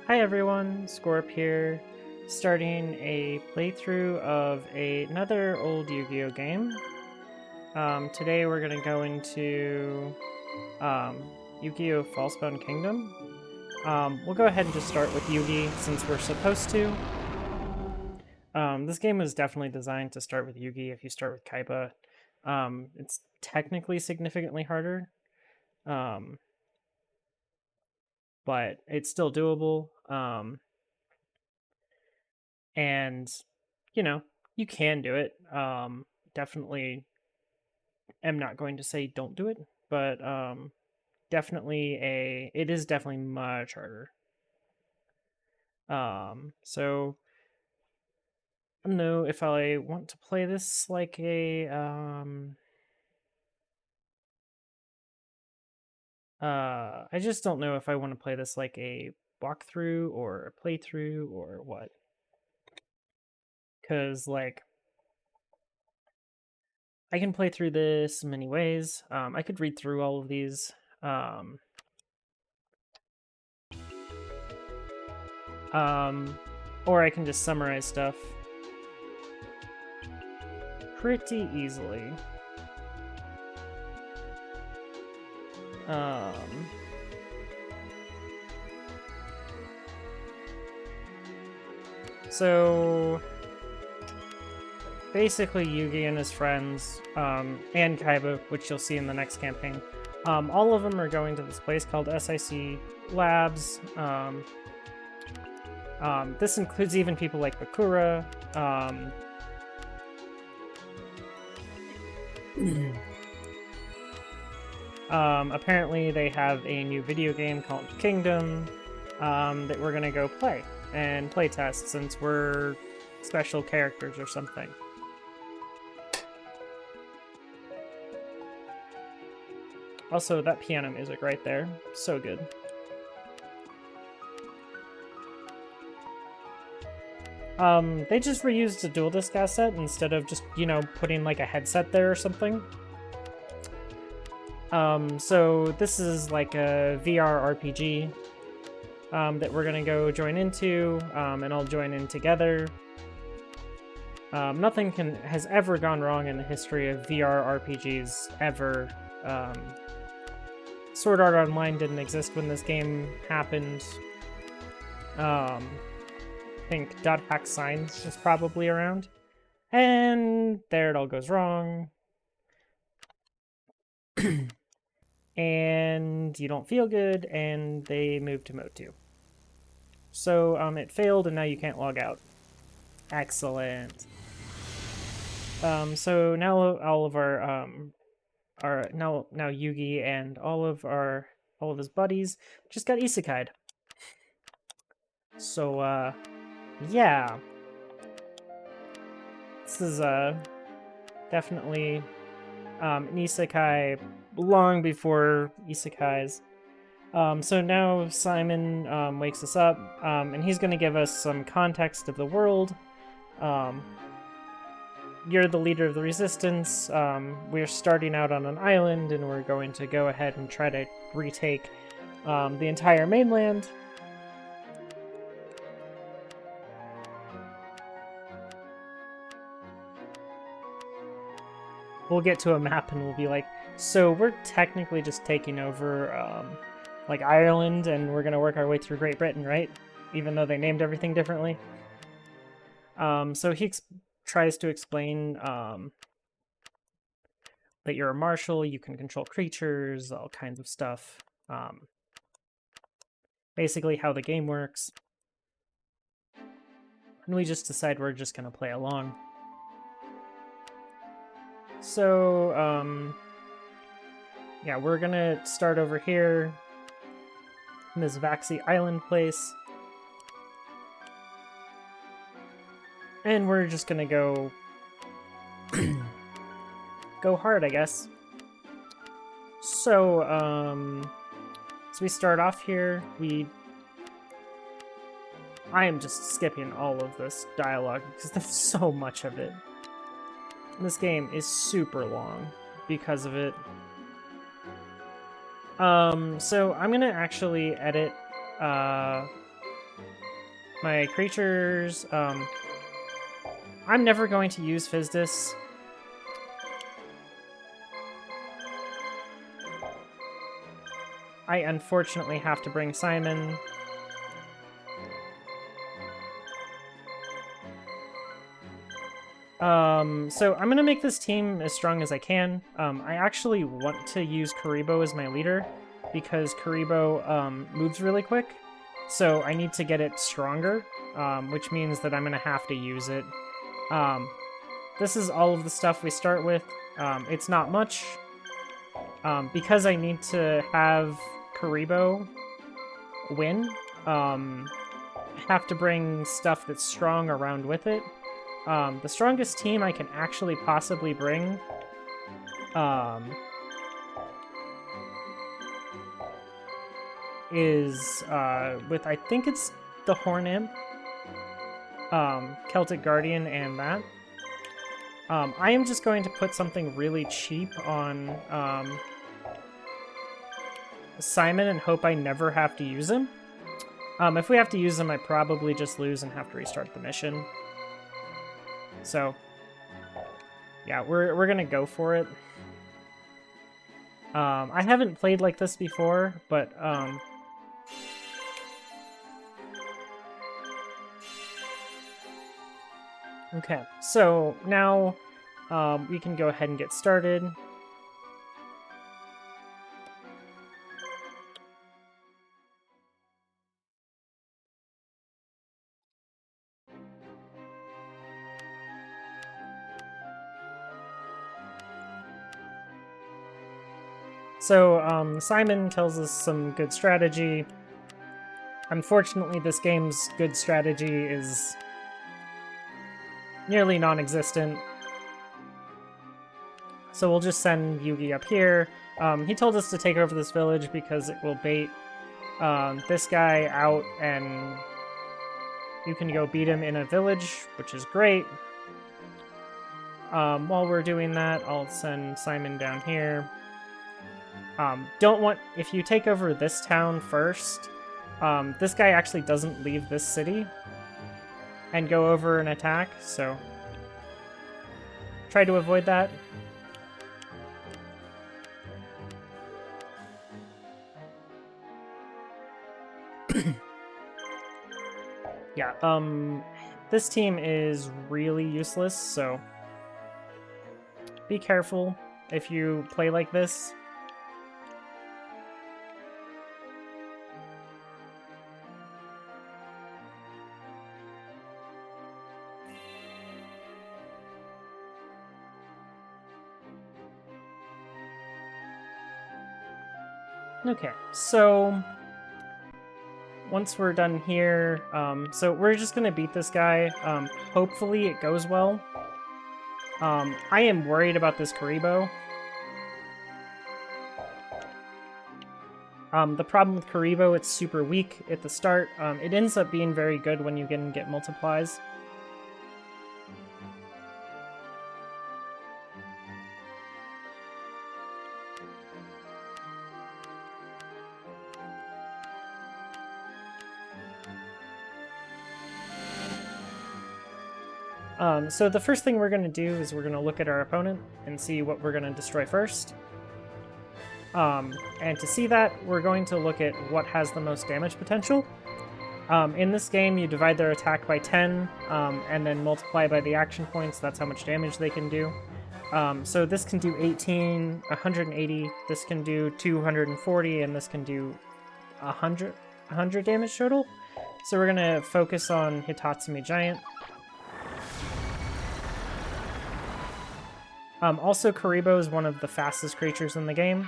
Hi everyone, Scorp here, starting a playthrough of another old Yu-Gi-Oh game. Today we're going to go into um, Yu-Gi-Oh! Falsebound Kingdom. We'll go ahead and just start with Yugi since we're supposed to. This game was definitely designed to start with Yugi. If you start with Kaiba, it's technically significantly harder, um, but it's still doable. And you know, you can do it. Definitely am not going to say don't do it, but it is definitely much harder. So I don't know if I want to play this like a I just don't know if I want to play this like a walkthrough or a playthrough or what. Cause like I can play through this many ways. I could read through all of these. Um, um, or I can just summarize stuff pretty easily. Um, so basically, Yugi and his friends, and Kaiba, which you'll see in the next campaign, all of them are going to this place called SIC Labs. This includes even people like Bakura. Apparently, they have a new video game called Kingdom that we're gonna go play and playtest since we're special characters or something. Also, that piano music right there, so good. They just reused a dual disc asset instead of just, putting like a headset there or something. So this is like a VR RPG that we're gonna go join into, and I'll join in together. Nothing has ever gone wrong in the history of VR RPGs ever. Sword Art Online didn't exist when this game happened. I think Dot Hack Signs was probably around. And there it all goes wrong. And you don't feel good, and they move to mode 2. So it failed, and now you can't log out. Excellent. So now all of our now Yugi and all of his buddies just got isekai'd. So yeah, this is definitely an isekai long before isekais. So now Simon wakes us up, and he's going to give us some context of the world. You're the leader of the resistance. We're starting out on an island, and we're going to go ahead and try to retake the entire mainland. We'll get to a map, and we'll be like, so we're technically just taking over like Ireland, and we're going to work our way through Great Britain, right? Even though they named everything differently. So he tries to explain that you're a marshal, you can control creatures, all kinds of stuff. Basically how the game works. And we just decide we're just going to play along. So, yeah, we're going to start over here in this Vaxi Island place. And we're just going to go go hard, I guess. So, we start off here. I am just skipping all of this dialogue because there's so much of it. This game is super long because of it. So I'm gonna actually edit my creatures. I'm never going to use Fizdis. I unfortunately have to bring Simon. So I'm gonna make this team as strong as I can. I actually want to use Karibo as my leader because Karibo moves really quick. So I need to get it stronger, which means that I'm gonna have to use it. This is all of the stuff we start with. It's not much. Because I need to have Karibo win, I have to bring stuff that's strong around with it. The strongest team I can actually possibly bring is with, I think it's the Horn Imp, Celtic Guardian, and that. I am just going to put something really cheap on Simon and hope I never have to use him. If we have to use him, I probably just lose and have to restart the mission. So, yeah, we're gonna go for it. I haven't played like this before, but okay, so now we can go ahead and get started. So Simon tells us some good strategy. Unfortunately, this game's good strategy is nearly non-existent. So we'll just send Yugi up here. He told us to take over this village because it will bait this guy out and you can go beat him in a village, which is great. While we're doing that, I'll send Simon down here. If you take over this town first, this guy actually doesn't leave this city and go over and attack, so try to avoid that. Yeah, this team is really useless, so be careful if you play like this. Okay, so once we're done here, so we're just gonna beat this guy. Hopefully it goes well. I am worried about this Karibo. The problem with Karibo, it's super weak at the start. It ends up being very good when you get multiplies. So the first thing we're going to do is we're going to look at our opponent and see what we're going to destroy first. And to see that, we're going to look at what has the most damage potential. In this game, you divide their attack by 10, and then multiply by the action points. That's how much damage they can do. So this can do 18, 180, this can do 240, and this can do 100 damage total. So we're going to focus on Hitatsumi Giant. Also, Karibo is one of the fastest creatures in the game.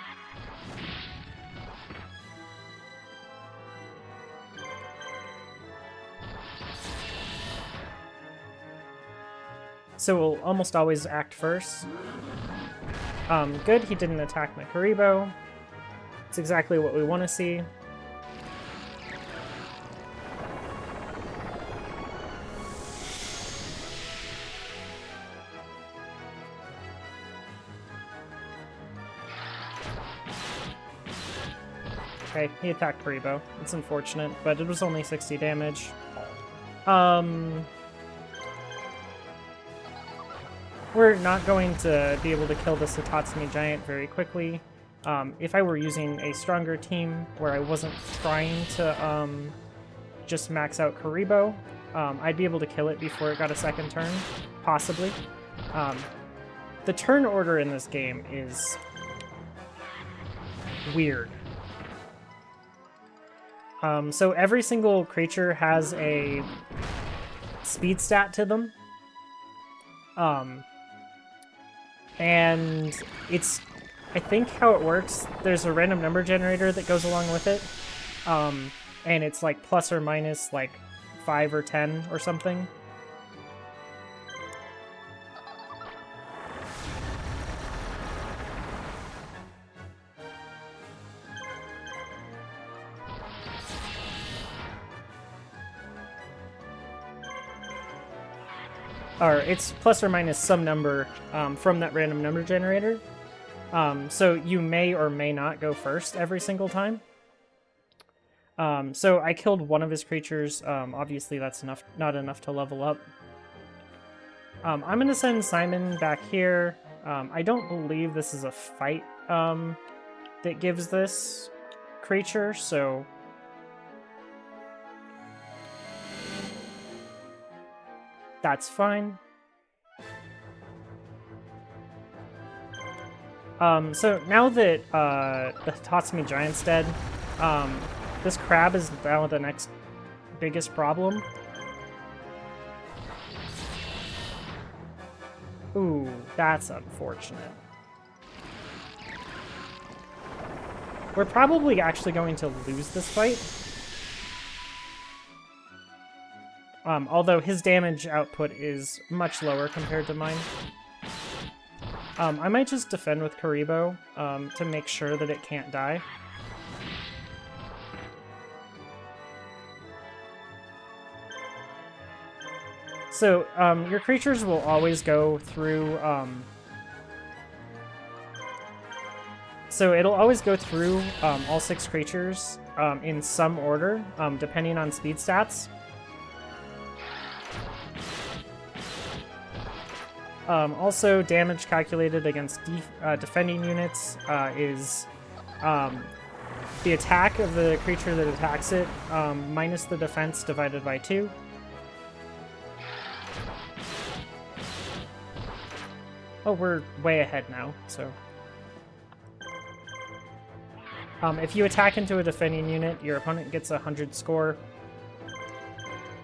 So we'll almost always act first. Good, he didn't attack my Karibo. It's exactly what we want to see. Okay, he attacked Karibo. It's unfortunate, but it was only 60 damage. We're not going to be able to kill the Satatsumi Giant very quickly. If I were using a stronger team where I wasn't trying to just max out Karibo, I'd be able to kill it before it got a second turn, possibly. The turn order in this game is weird. So every single creature has a speed stat to them. And it's, I think how it works, there's a random number generator that goes along with it. And it's like plus or minus like 5 or 10 or something. Or it's plus or minus some number from that random number generator. So you may or may not go first every single time. So I killed one of his creatures. Obviously that's not enough to level up. I'm going to send Simon back here. I don't believe this is a fight that gives this creature, so... that's fine. So now that the Tatsumi Giant's dead, this crab is now the next biggest problem. Ooh, that's unfortunate. We're probably actually going to lose this fight. Although his damage output is much lower compared to mine. I might just defend with Karibo to make sure that it can't die. So, your creatures will always go through... so it'll always go through all 6 creatures in some order, depending on speed stats. Also, damage calculated against defending units is the attack of the creature that attacks it minus the defense divided by 2. Oh, we're way ahead now, so... if you attack into a defending unit, your opponent gets a 100 score.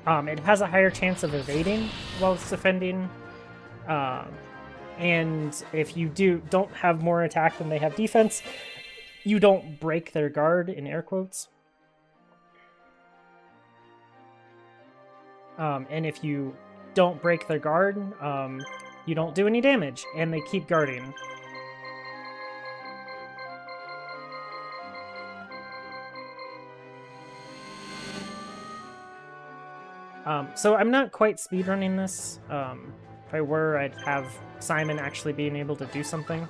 It has a higher chance of evading while it's defending. And if you don't have more attack than they have defense, you don't break their guard, in air quotes. And if you don't break their guard, you don't do any damage, and they keep guarding. So I'm not quite speedrunning this. If I were, I'd have Simon actually being able to do something.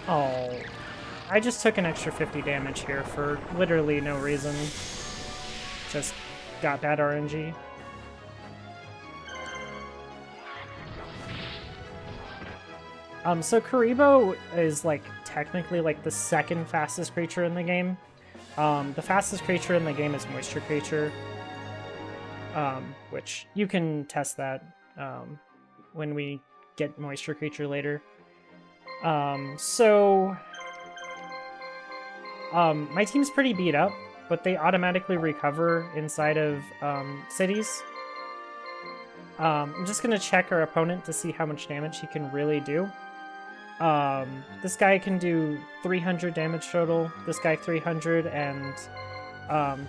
Oh, I just took an extra 50 damage here for literally no reason. Just got bad RNG. So Karibo is like technically like the second fastest creature in the game. The fastest creature in the game is Moisture Creature, which you can test that when we get Moisture Creature later. My team's pretty beat up, but they automatically recover inside of cities. I'm just gonna check our opponent to see how much damage he can really do. This guy can do 300 damage total, this guy 300, and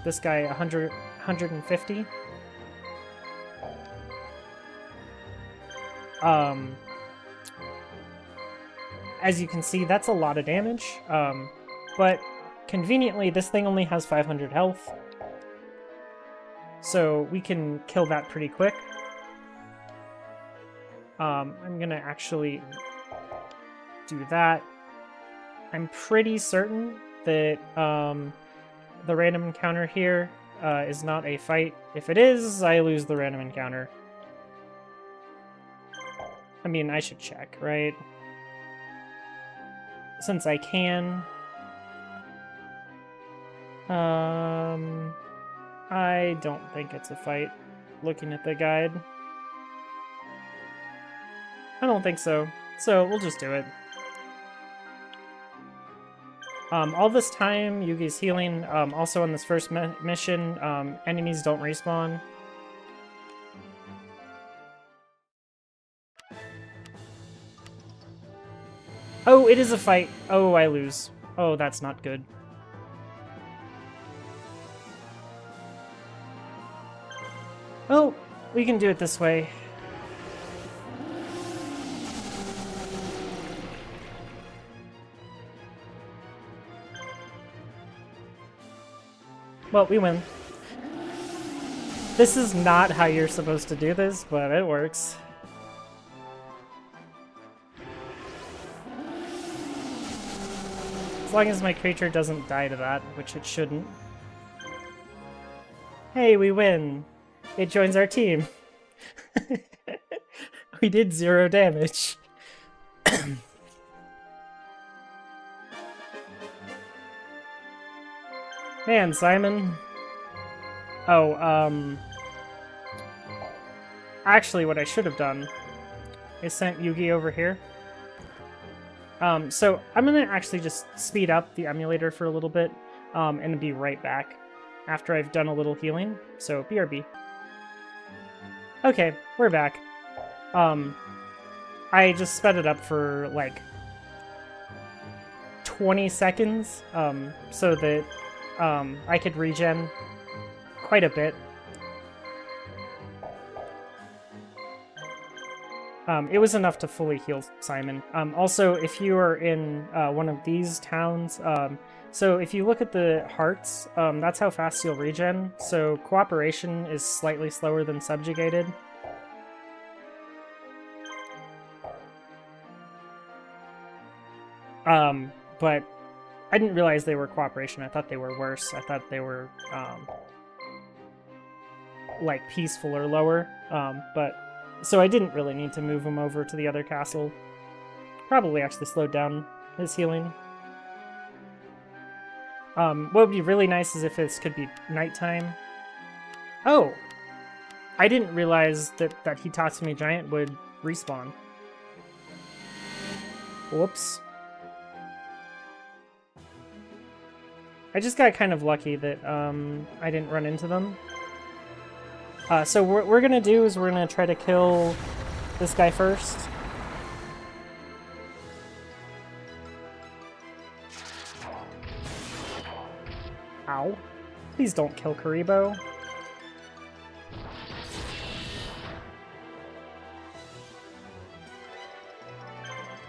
this guy 150. As you can see, that's a lot of damage, but conveniently this thing only has 500 health, so we can kill that pretty quick. I'm gonna actually do that. I'm pretty certain that the random encounter here is not a fight. If it is, I lose the random encounter. I mean, I should check, right? Since I can. I don't think it's a fight, looking at the guide. I don't think so, so we'll just do it. All this time, Yugi's healing. Also on this first mission, enemies don't respawn. Oh, it is a fight. Oh, I lose. Oh, that's not good. Well, we can do it this way. Well, we win. This is not how you're supposed to do this, but it works. As long as my creature doesn't die to that, which it shouldn't. Hey, we win! It joins our team. We did 0 damage. Man, Simon. Oh, actually, what I should have done is sent Yugi over here. So I'm gonna actually just speed up the emulator for a little bit, and be right back after I've done a little healing. So BRB. Okay, we're back. I just sped it up for like 20 seconds, so that I could regen quite a bit. It was enough to fully heal Simon. Also, if you are in one of these towns, so if you look at the hearts, that's how fast you'll regen. So Cooperation is slightly slower than Subjugated. But I didn't realize they were Cooperation. I thought they were worse. I thought they were like Peaceful or lower. So I didn't really need to move him over to the other castle. Probably actually slowed down his healing. What would be really nice is if this could be nighttime. Oh! I didn't realize that Hitatsumi Giant would respawn. Whoops. I just got kind of lucky that I didn't run into them. So what we're gonna do is we're gonna try to kill this guy first. Ow. Please don't kill Karibo.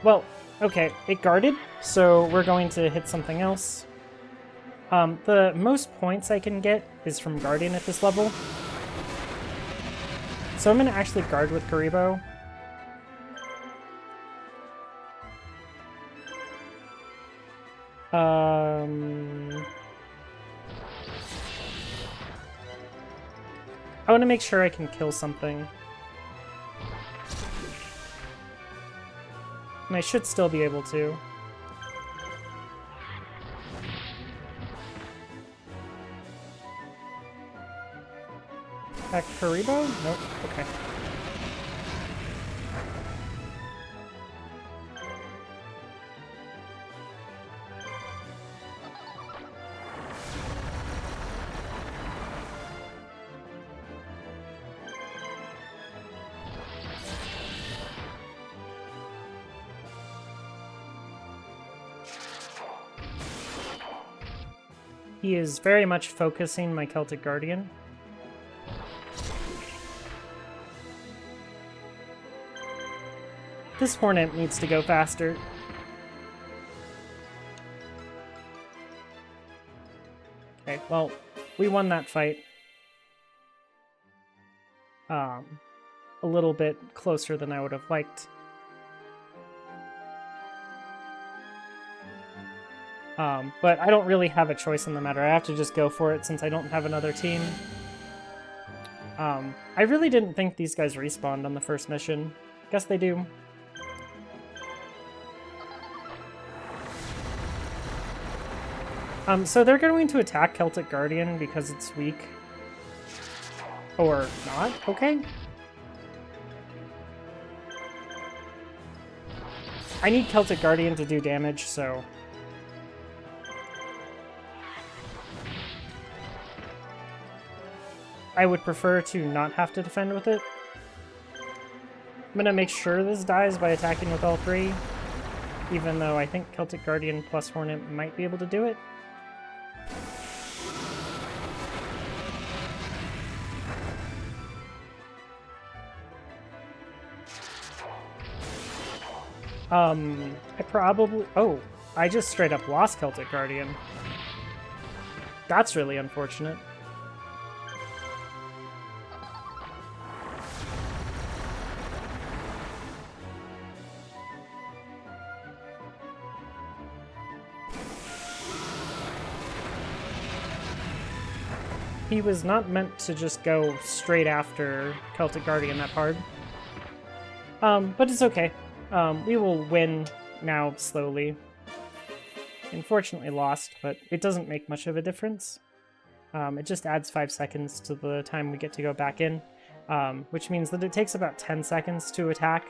Well, okay, it guarded, so we're going to hit something else. The most points I can get is from guarding at this level. So I'm going to actually guard with Karibo. I want to make sure I can kill something. And I should still be able to. Back Karibo? Nope. Okay. He is very much focusing my Celtic Guardian. This Hornet needs to go faster. Okay, well, we won that fight. A little bit closer than I would have liked. But I don't really have a choice in the matter. I have to just go for it since I don't have another team. I really didn't think these guys respawned on the first mission. Guess they do. So they're going to attack Celtic Guardian because it's weak. Or not? Okay. I need Celtic Guardian to do damage, so... I would prefer to not have to defend with it. I'm gonna make sure this dies by attacking with all three, even though I think Celtic Guardian plus Hornet might be able to do it. I probably... Oh, I just straight up lost Celtic Guardian. That's really unfortunate. He was not meant to just go straight after Celtic Guardian that hard. But it's okay. We will win now slowly. Unfortunately lost, but it doesn't make much of a difference. It just adds 5 seconds to the time we get to go back in, which means that it takes about 10 seconds to attack,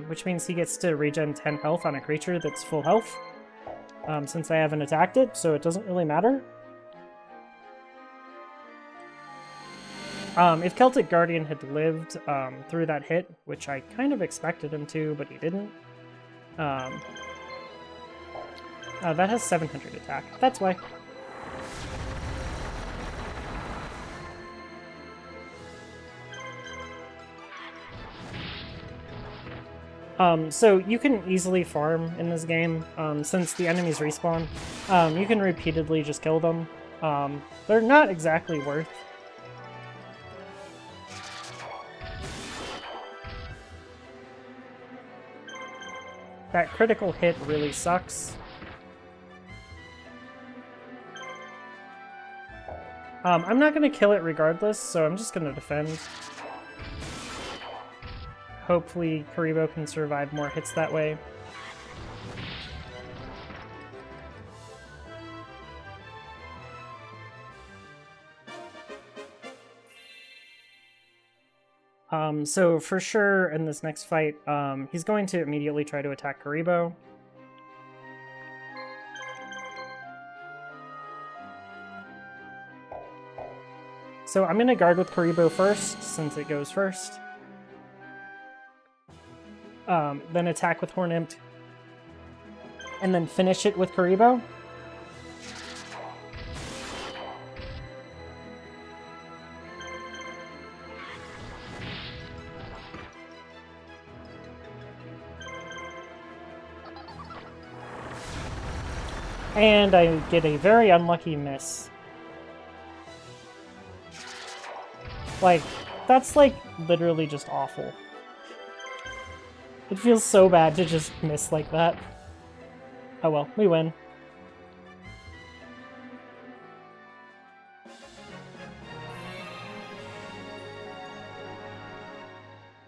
which means he gets to regen 10 health on a creature that's full health, since I haven't attacked it, so it doesn't really matter. If Celtic Guardian had lived through that hit, which I kind of expected him to, but he didn't, that has 700 attack. That's why. So you can easily farm in this game, since the enemies respawn. You can repeatedly just kill them. They're not exactly worth. That critical hit really sucks. I'm not going to kill it regardless, so I'm just going to defend. Hopefully Karibo can survive more hits that way. So for sure in this next fight, he's going to immediately try to attack Karibo. So I'm going to guard with Karibo first, since it goes first. Then attack with Hornet. And then finish it with Karibo. And I get a very unlucky miss. Like, that's like literally just awful. It feels so bad to just miss like that. Oh well, we win.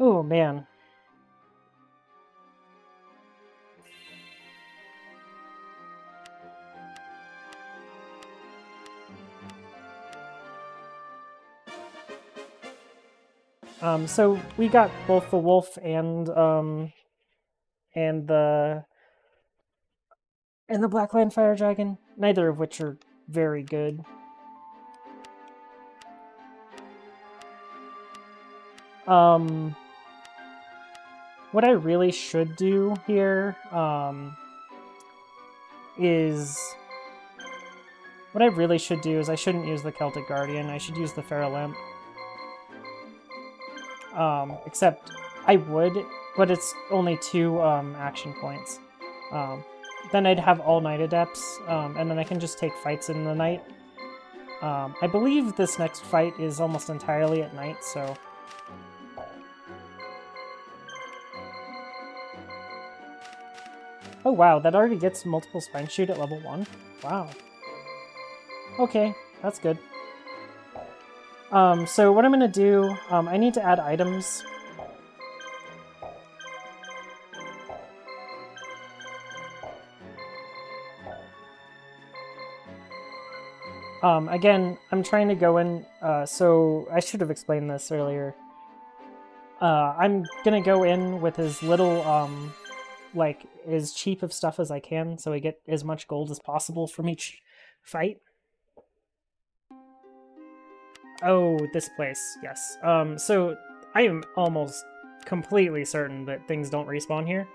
Oh man. So we got both the wolf and the Blackland Fire Dragon, neither of which are very good. What I really should do here is What I really should do is I shouldn't use the Celtic Guardian. I should use the Feral Lamp. Except I would, but it's only 2 action points. Then I'd have all Night Adepts, and then I can just take fights in the night. I believe this next fight is almost entirely at night, so... Oh wow, that already gets multiple Spine Shoot at level 1? Wow. Okay, that's good. So what I'm gonna do, I need to add items. Again, I'm trying to go in, so I should have explained this earlier. I'm gonna go in with as little, like, as cheap of stuff as I can, so I get as much gold as possible from each fight. Oh, this place, yes. So I am almost completely certain that things don't respawn here.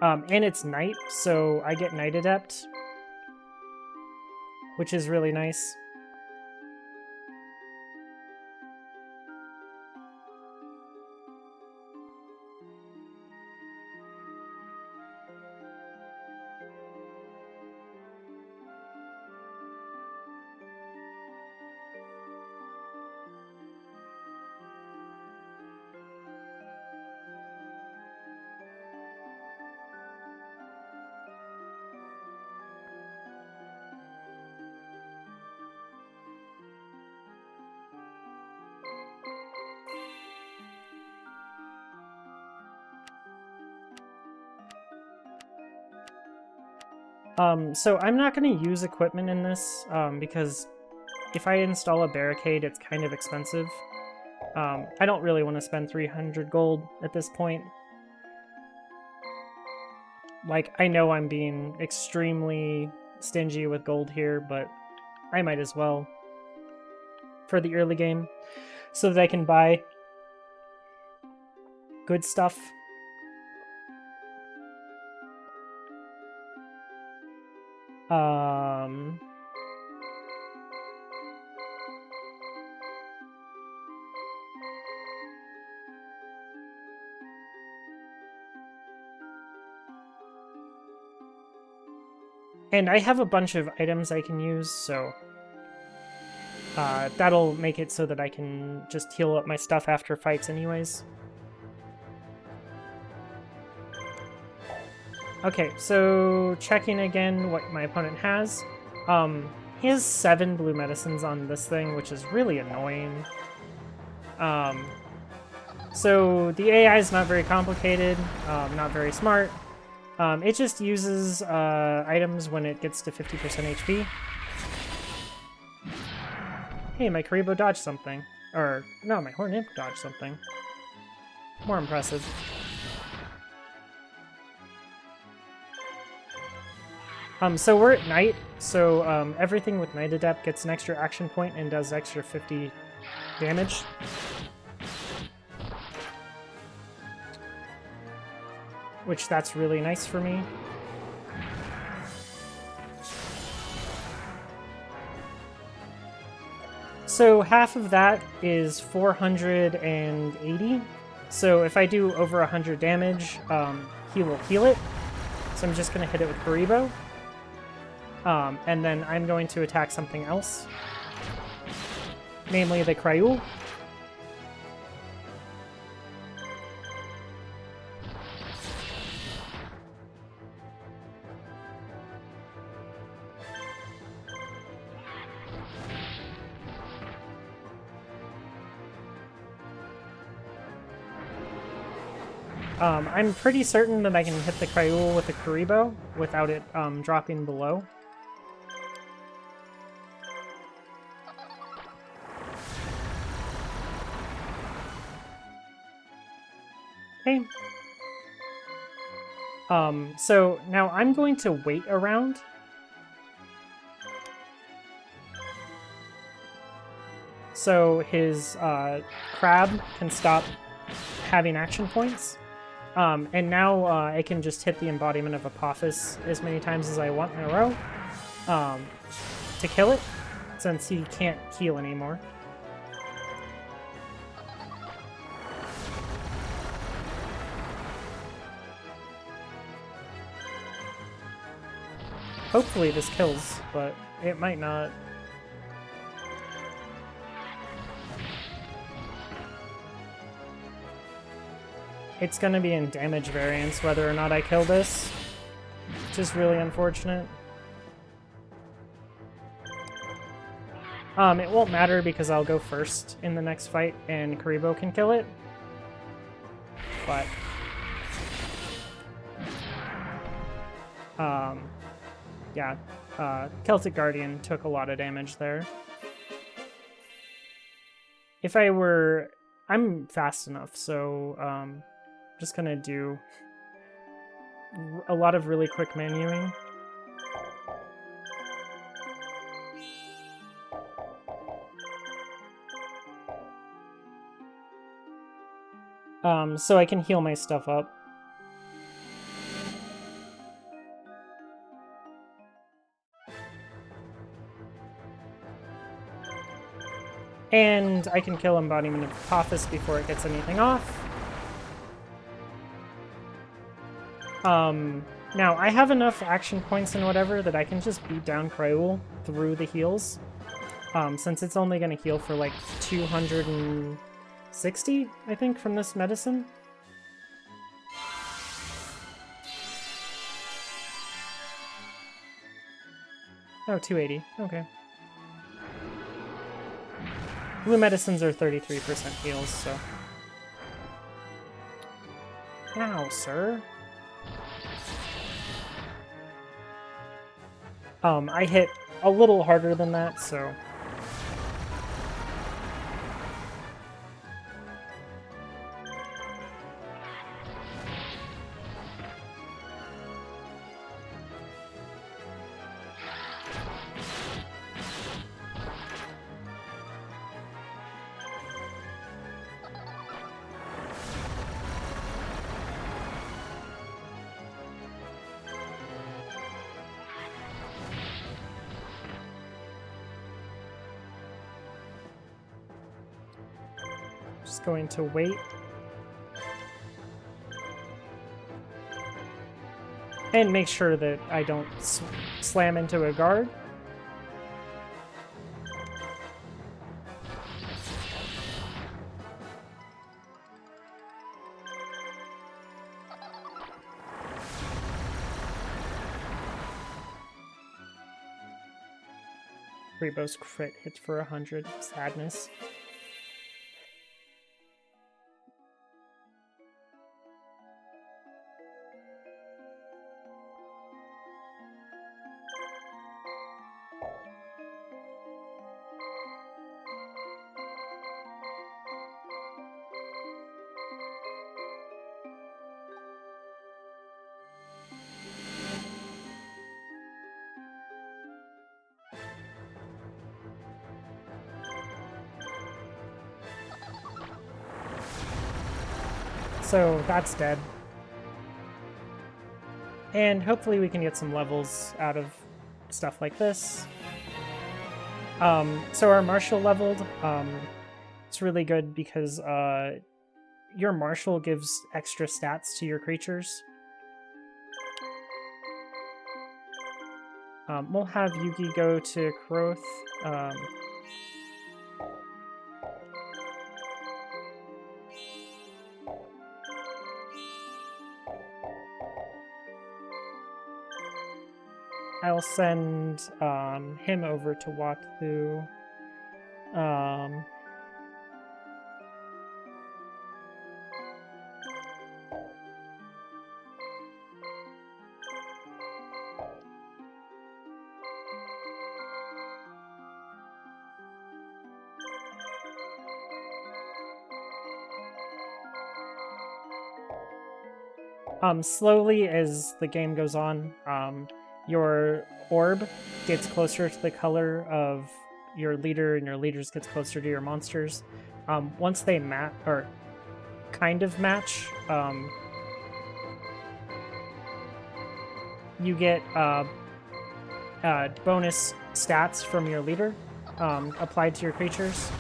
And it's night, so I get Night Adept, which is really nice. So I'm not going to use equipment in this, because if I install a barricade, it's kind of expensive. I don't really want to spend 300 gold at this point. Like, I know I'm being extremely stingy with gold here, but I might as well for the early game, so that I can buy good stuff. And I have a bunch of items I can use, so that'll make it so that I can just heal up my stuff after fights anyways. Okay, so checking again what my opponent has. He has 7 blue medicines on this thing, which is really annoying. So the AI is not very complicated, not very smart. It just uses items when it gets to 50% HP. Hey, my Karibo dodged something. Or, no, my Hornimp dodged something. More impressive. So we're at night, so everything with Night Adept gets an extra action point and does extra 50 damage. Which that's really nice for me. So half of that is 480. So if I do over 100 damage, he will heal it. So I'm just going to hit it with Karibo. And then I'm going to attack something else. Namely the Cryul. I'm pretty certain that I can hit the Cryul with a Karibo without it dropping below. Okay. So now I'm going to wait around. So his crab can stop having action points. And now I can just hit the embodiment of Apophis as many times as I want in a row to kill it, since he can't heal anymore. Hopefully this kills, but it might not. It's gonna be in damage variance whether or not I kill this, which is really unfortunate. It won't matter because I'll go first in the next fight and Karibo can kill it. But yeah, Celtic Guardian took a lot of damage there. If I were... I'm fast enough, so just gonna do a lot of really quick menuing. So I can heal my stuff up. And I can kill Embodiment of Apophis before it gets anything off. Now, I have enough action points and whatever that I can just beat down Kryul through the heals. Since it's only going to heal for like 260, I think, from this medicine. Oh, 280. Okay. Blue medicines are 33% heals, so... Ow, sir. I hit a little harder than that, so... Just going to wait. And make sure that I don't slam into a guard. Rebo's crit hits for 100. Sadness. So that's dead. And hopefully we can get some levels out of stuff like this. So our Martial leveled. It's really good because your Martial gives extra stats to your creatures. We'll have Yugi go to Kroth. I'll send him over to Watu. Slowly as the game goes on, your orb gets closer to the color of your leader, and your leaders gets closer to your monsters. Once they match, or kind of match, you get bonus stats from your leader applied to your creatures.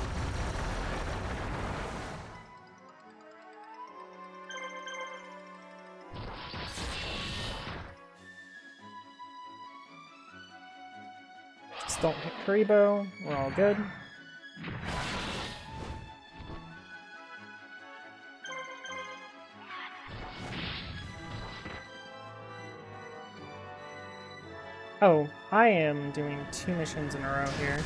Just don't hit Karibo. We're all good. Oh, I am doing 2 missions in a row here.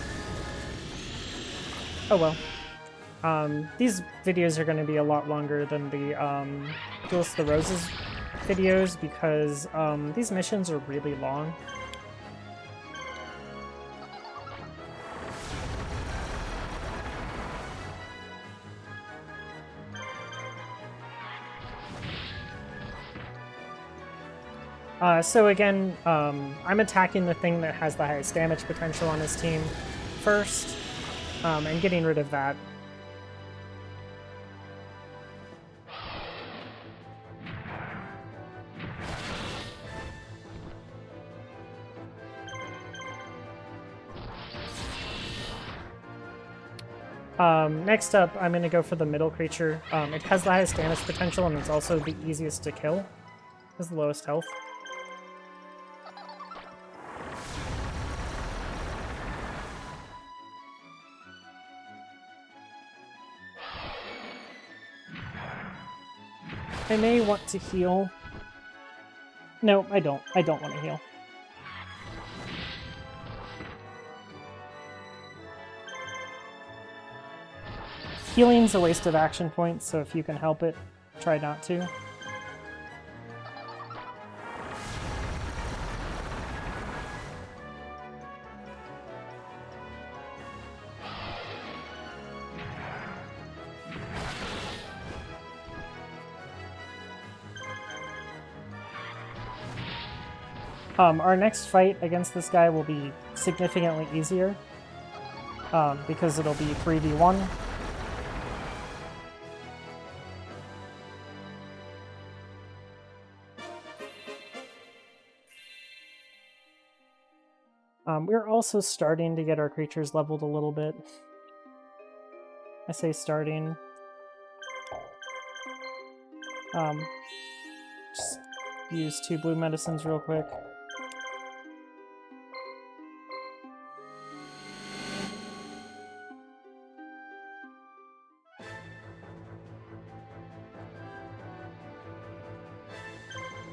Oh well. These videos are going to be a lot longer than the Duels of the Roses videos because these missions are really long. So again, I'm attacking the thing that has the highest damage potential on his team first, and getting rid of that. Next up, I'm going to go for the middle creature. It has the highest damage potential, and it's also the easiest to kill. It has the lowest health. I may want to heal. No, I don't. I don't want to heal. Healing's a waste of action points, so if you can help it, try not to. Our next fight against this guy will be significantly easier, because it'll be 3v1. We're also starting to get our creatures leveled a little bit. I say starting. Just use 2 blue medicines real quick.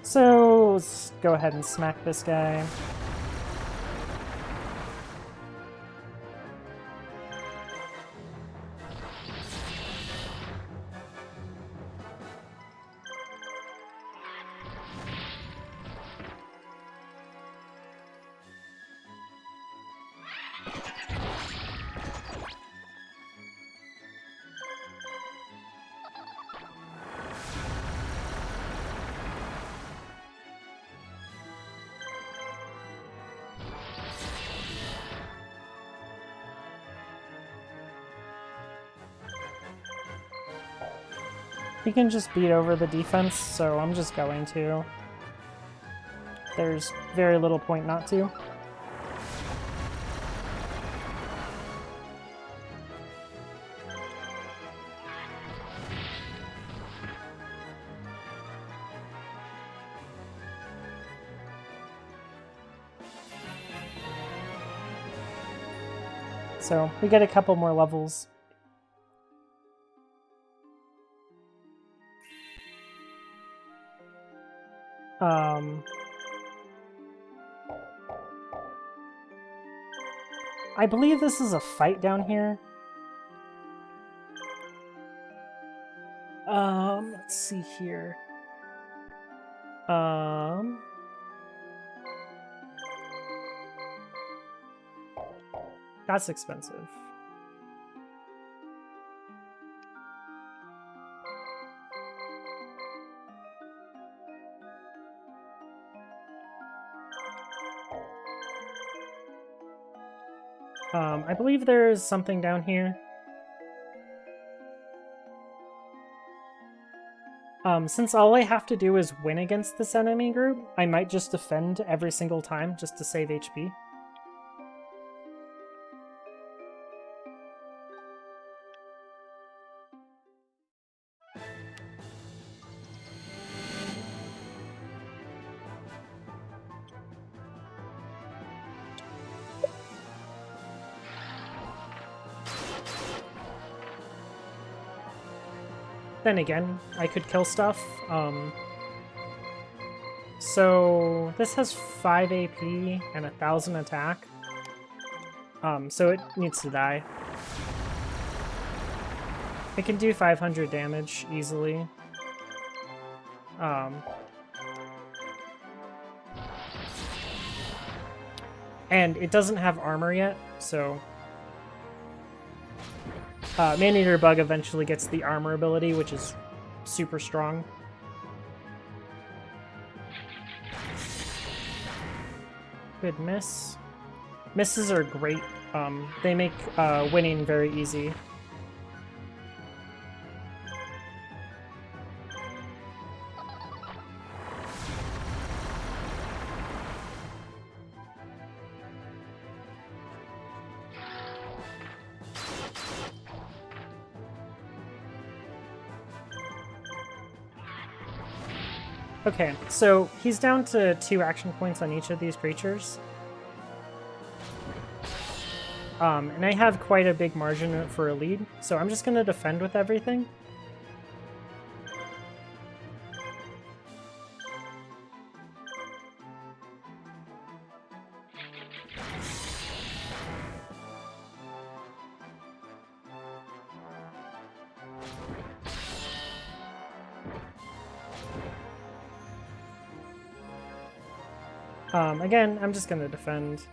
So let's go ahead and smack this guy. He can just beat over the defense, so I'm just going to. There's very little point not to. So we get a couple more levels. I believe this is a fight down here. Let's see here. That's expensive. I believe there's something down here. Since all I have to do is win against this enemy group, I might just defend every single time just to save HP. then again, I could kill stuff. So this has 5 AP and 1000 attack. So it needs to die. It can do 500 damage easily. And it doesn't have armor yet, so... Maneater Bug eventually gets the armor ability, which is super strong. Good miss. Misses are great. They make winning very easy. Okay, so he's down to 2 action points on each of these creatures. And I have quite a big margin for a lead, so I'm just going to defend with everything. Again, I'm just going to defend.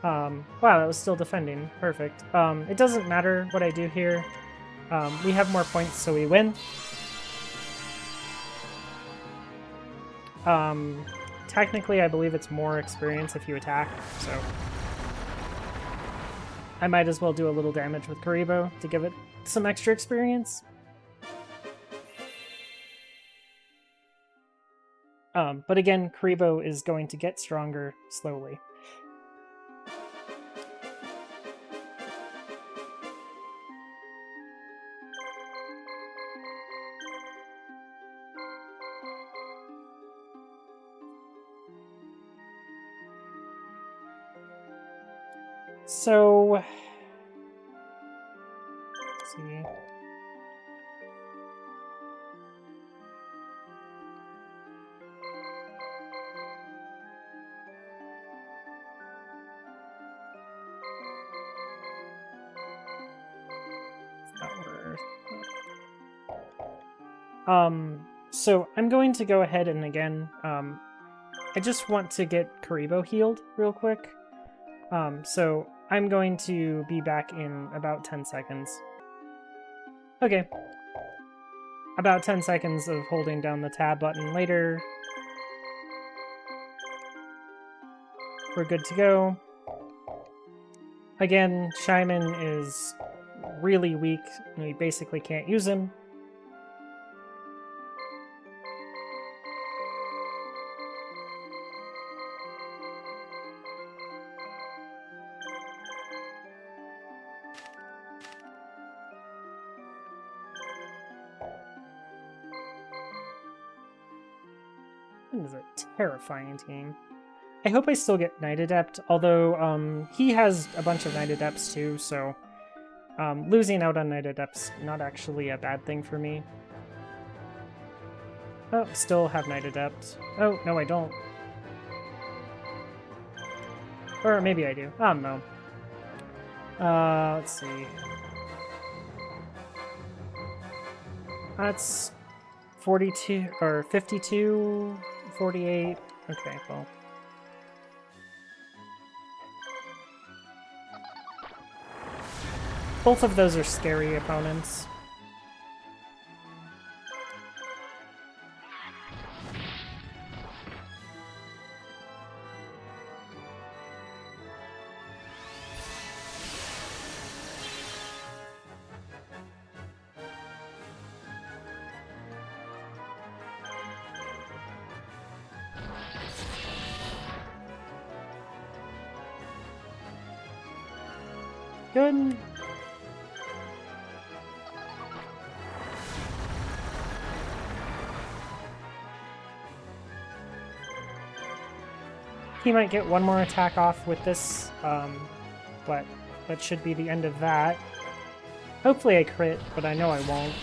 Wow, that was still defending. Perfect. It doesn't matter what I do here. We have more points, so we win. Technically, I believe it's more experience if you attack, so... I might as well do a little damage with Karibo to give it some extra experience. But again, Karibo is going to get stronger slowly. So, let's see. So I'm going to go ahead and again, I just want to get Karibo healed real quick. So I'm going to be back in about 10 seconds. Okay. About 10 seconds of holding down the tab button later. We're good to go. Again, Shyman is really weak, and we basically can't use him. This is a terrifying team. I hope I still get Night Adept, although he has a bunch of Night Adepts too, so losing out on Night Adept's not actually a bad thing for me. Oh, still have Night Adept. Oh, no I don't. Or maybe I do. I don't know. Let's see. That's 42, or 52, 48. Okay, well. Both of those are scary opponents. Good. He might get one more attack off with this, but that should be the end of that. Hopefully I crit, but I know I won't.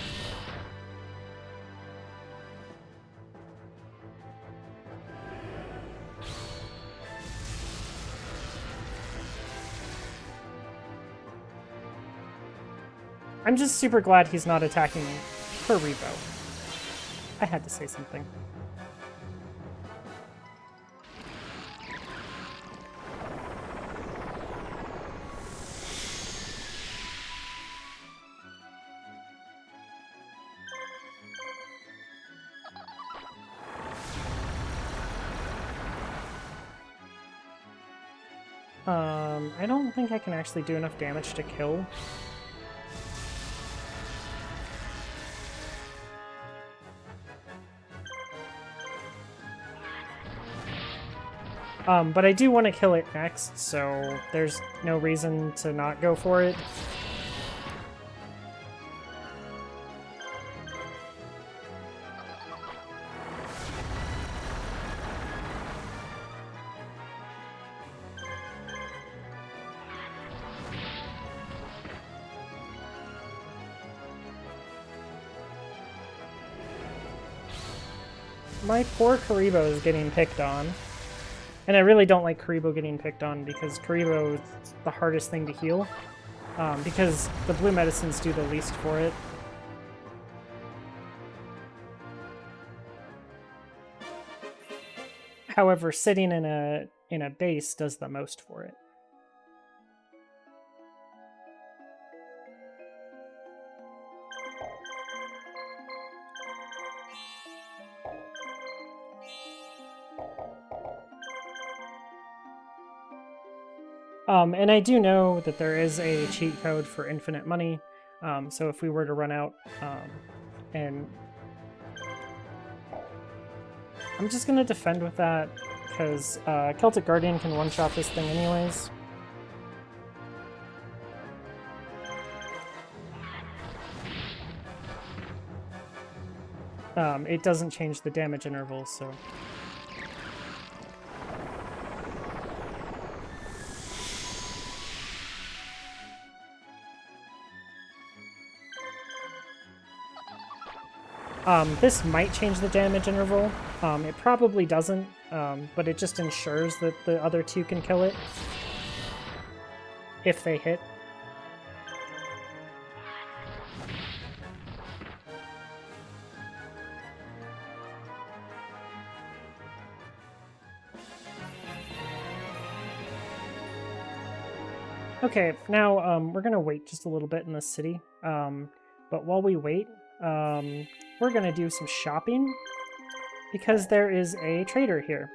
I'm just super glad he's not attacking Karibo. I had to say something. I don't think I can actually do enough damage to kill. But I do want to kill it next, so there's no reason to not go for it. My poor Karibo is getting picked on. And I really don't like Karibo getting picked on because Karibo is the hardest thing to heal. Because the blue medicines do the least for it. However, sitting in a base does the most for it. And I do know that there is a cheat code for infinite money, so if we were to run out, and I'm just going to defend with that, because Celtic Guardian can one-shot this thing anyways. It doesn't change the damage interval, so... This might change the damage interval. It probably doesn't, but it just ensures that the other two can kill it if they hit. Okay, now we're gonna wait just a little bit in the city, but while we wait, we're gonna do some shopping because there is a trader here.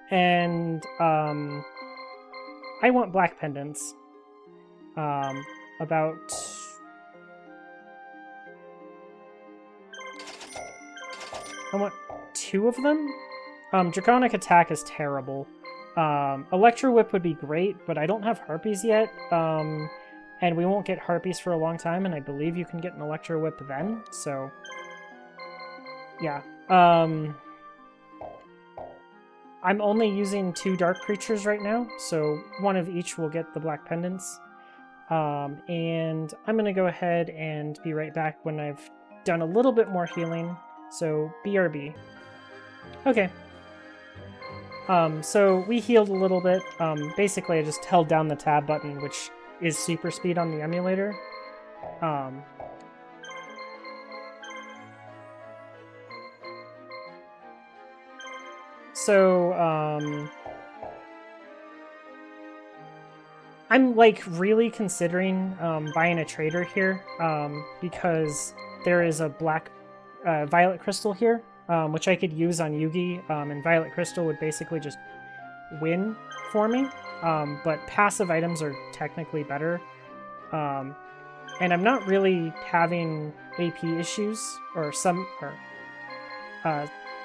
And I want black pendants. About... I want 2 of them. Draconic Attack is terrible. Electro Whip would be great, but I don't have Harpies yet. And we won't get Harpies for a long time, and I believe you can get an Electro Whip then, so... yeah. I'm only using 2 dark creatures right now, so one of each will get the black pendants. And I'm going to go ahead and be right back when I've done a little bit more healing, so BRB. Okay. So we healed a little bit. Basically, I just held down the tab button, which is super speed on the emulator. I'm like really considering buying a trader here because there is a black violet crystal here, which I could use on Yugi, and violet crystal would basically just win for me. But passive items are technically better. And I'm not really having AP issues or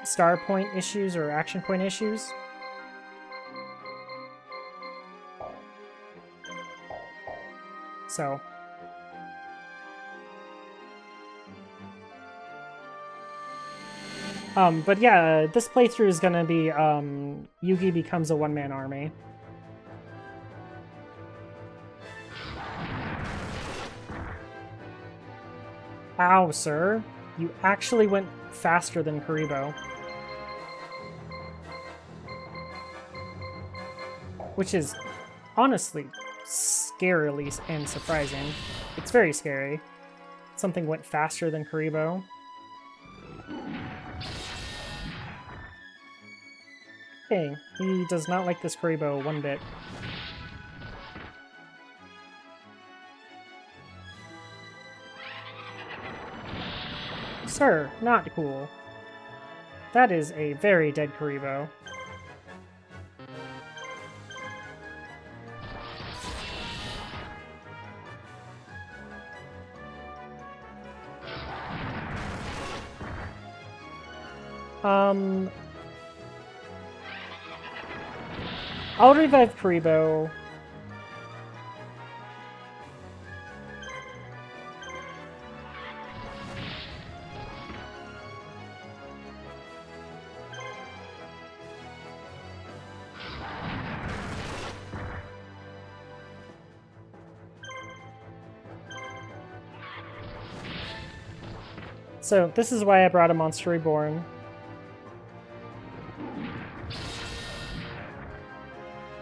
star point issues or action point issues. So... but yeah, this playthrough is gonna be Yugi becomes a one-man army. Ow, sir. You actually went faster than Karibo. Which is honestly scarily and surprising. It's very scary. Something went faster than Karibo. Hey, he does not like this Karibo one bit. Sir, not cool. That is a very dead Karibo. I'll revive Karibo. So, this is why I brought a Monster Reborn.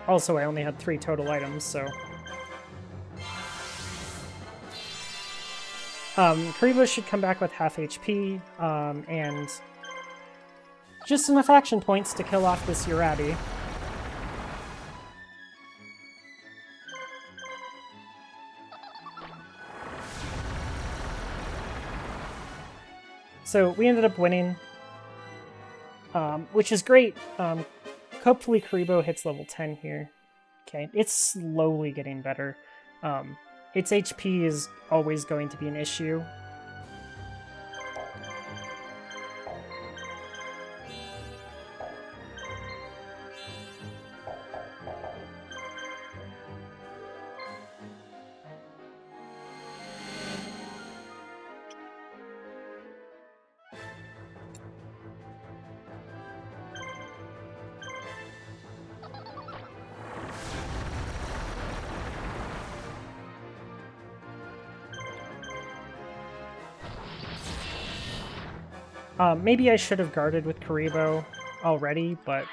Also, I only had 3 total items, so... Karibo should come back with half HP, and... just enough action points to kill off this Urabi. So we ended up winning, which is great. Hopefully Karibo hits level 10 here. Okay, it's slowly getting better. Its HP is always going to be an issue. Maybe I should have guarded with Karibo already, but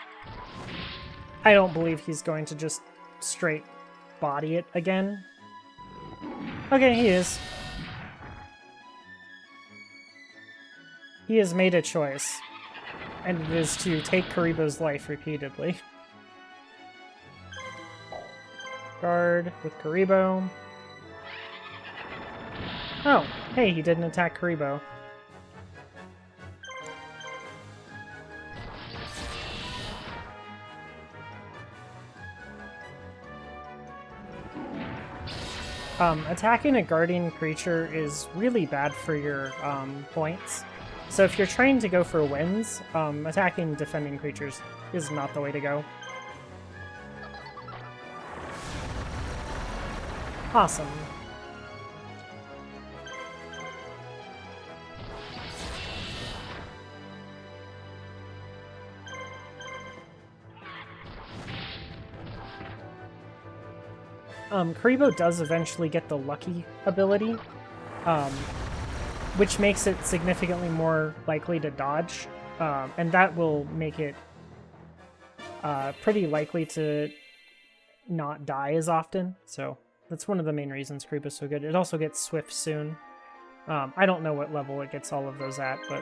I don't believe he's going to just straight body it again. Okay, he is. He has made a choice, and it is to take Karibo's life repeatedly. Guard with Karibo. Oh, hey, he didn't attack Karibo. Attacking a guardian creature is really bad for your points. So if you're trying to go for wins, attacking defending creatures is not the way to go. Awesome. Karibo does eventually get the Lucky ability, which makes it significantly more likely to dodge, and that will make it pretty likely to not die as often, so that's one of the main reasons Karibo's so good. It also gets Swift soon. I don't know what level it gets all of those at, but...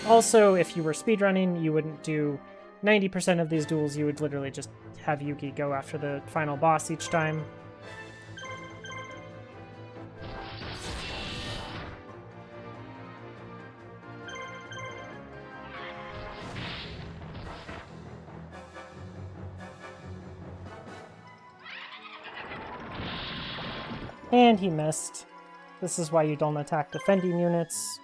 also, if you were speedrunning, you wouldn't do 90% of these duels, you would literally just have Yugi go after the final boss each time. And he missed. This is why you don't attack defending units.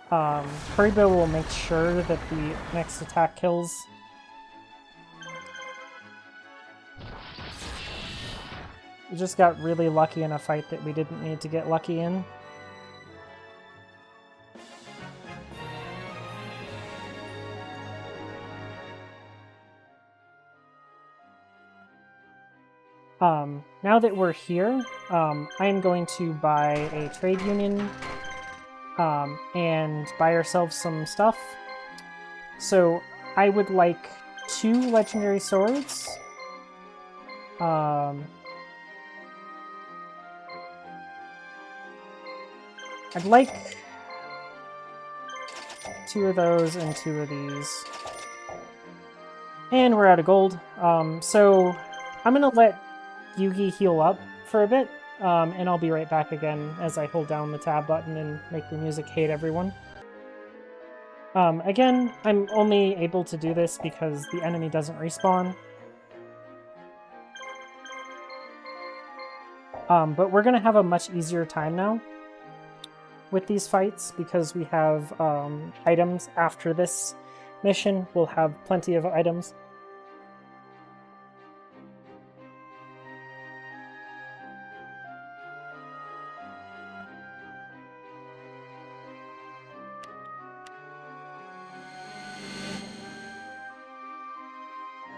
Karibo will make sure that the next attack kills. We just got really lucky in a fight that we didn't need to get lucky in. Now that we're here, I am going to buy a trade union and buy ourselves some stuff. So I would like 2 legendary swords. I'd like 2 of those and 2 of these. And we're out of gold. So I'm going to let Yugi heal up for a bit, and I'll be right back again as I hold down the tab button and make the music hate everyone. Again, I'm only able to do this because the enemy doesn't respawn. But we're going to have a much easier time now with these fights because we have items after this mission. We'll have plenty of items.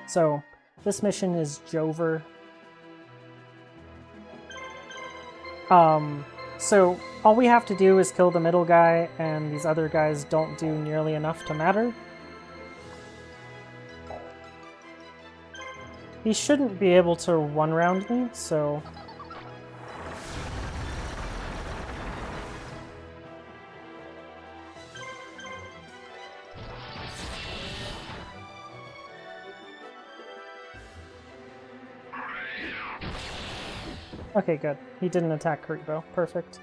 So this mission is Jover. So all we have to do is kill the middle guy, and these other guys don't do nearly enough to matter. He shouldn't be able to one-round me, so... Okay, good. He didn't attack Kuribo. Perfect.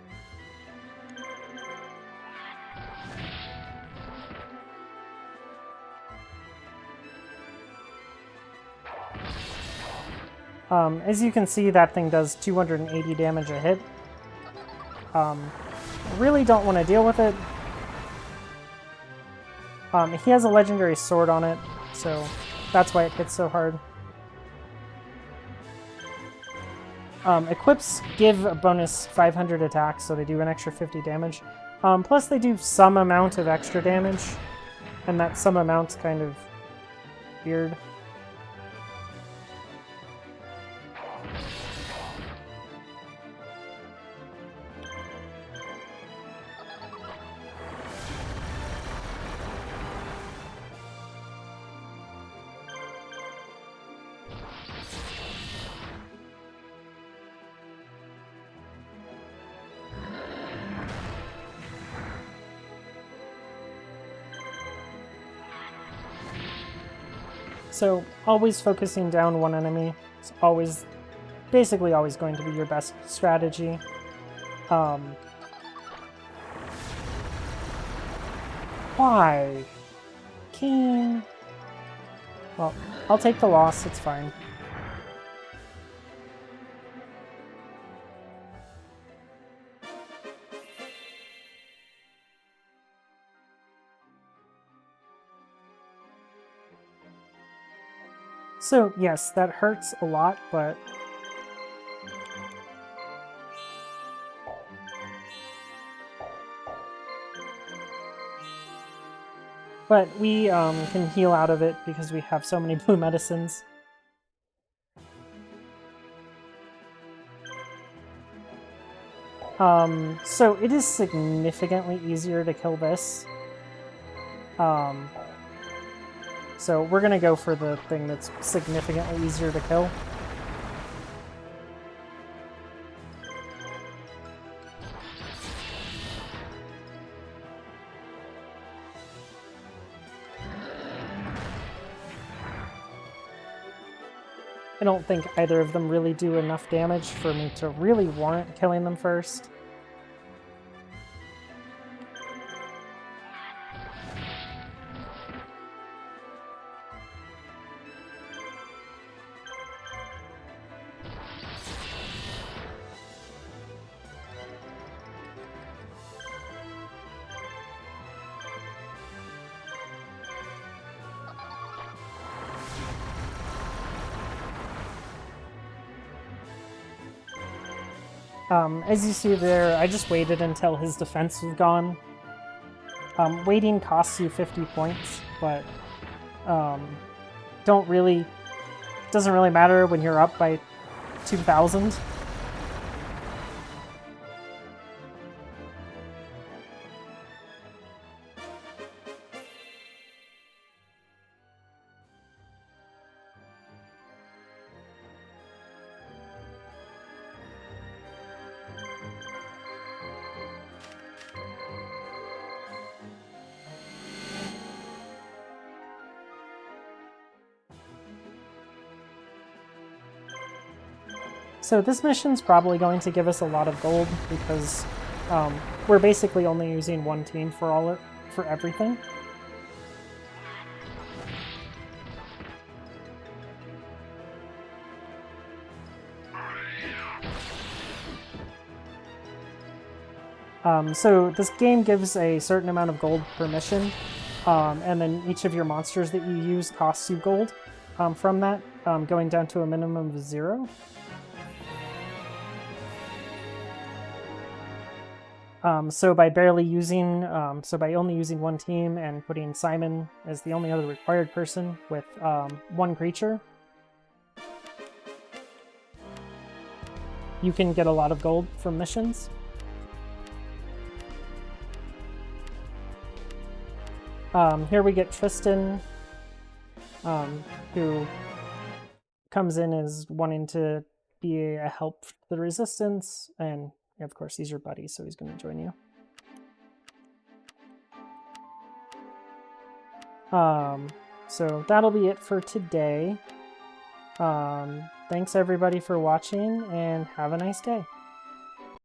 As you can see, that thing does 280 damage a hit. Really don't want to deal with it. He has a legendary sword on it, so that's why it hits so hard. Equips give a bonus 500 attacks, so they do an extra 50 damage. Plus they do some amount of extra damage, and that some amount's kind of weird. So, always focusing down one enemy is always, basically always going to be your best strategy. Why? King? Well, I'll take the loss, it's fine. So, yes, that hurts a lot, but... But we can heal out of it because we have so many blue medicines. So it is significantly easier to kill this. So we're going to go for the thing that's significantly easier to kill. I don't think either of them really do enough damage for me to really warrant killing them first. As you see there, I just waited until his defense was gone. Waiting costs you 50 points, but doesn't really matter when you're up by 2,000. So this mission's probably going to give us a lot of gold because we're basically only using one team for everything. So this game gives a certain amount of gold per mission, and then each of your monsters that you use costs you gold from that, going down to a minimum of 0. So by only using one team and putting Simon as the only other required person with one creature, you can get a lot of gold from missions. Here we get Tristan, who comes in as wanting to be a help to the Resistance, and of course he's your buddy, so he's going to join you. So that'll be it for today. Thanks everybody for watching, and have a nice day.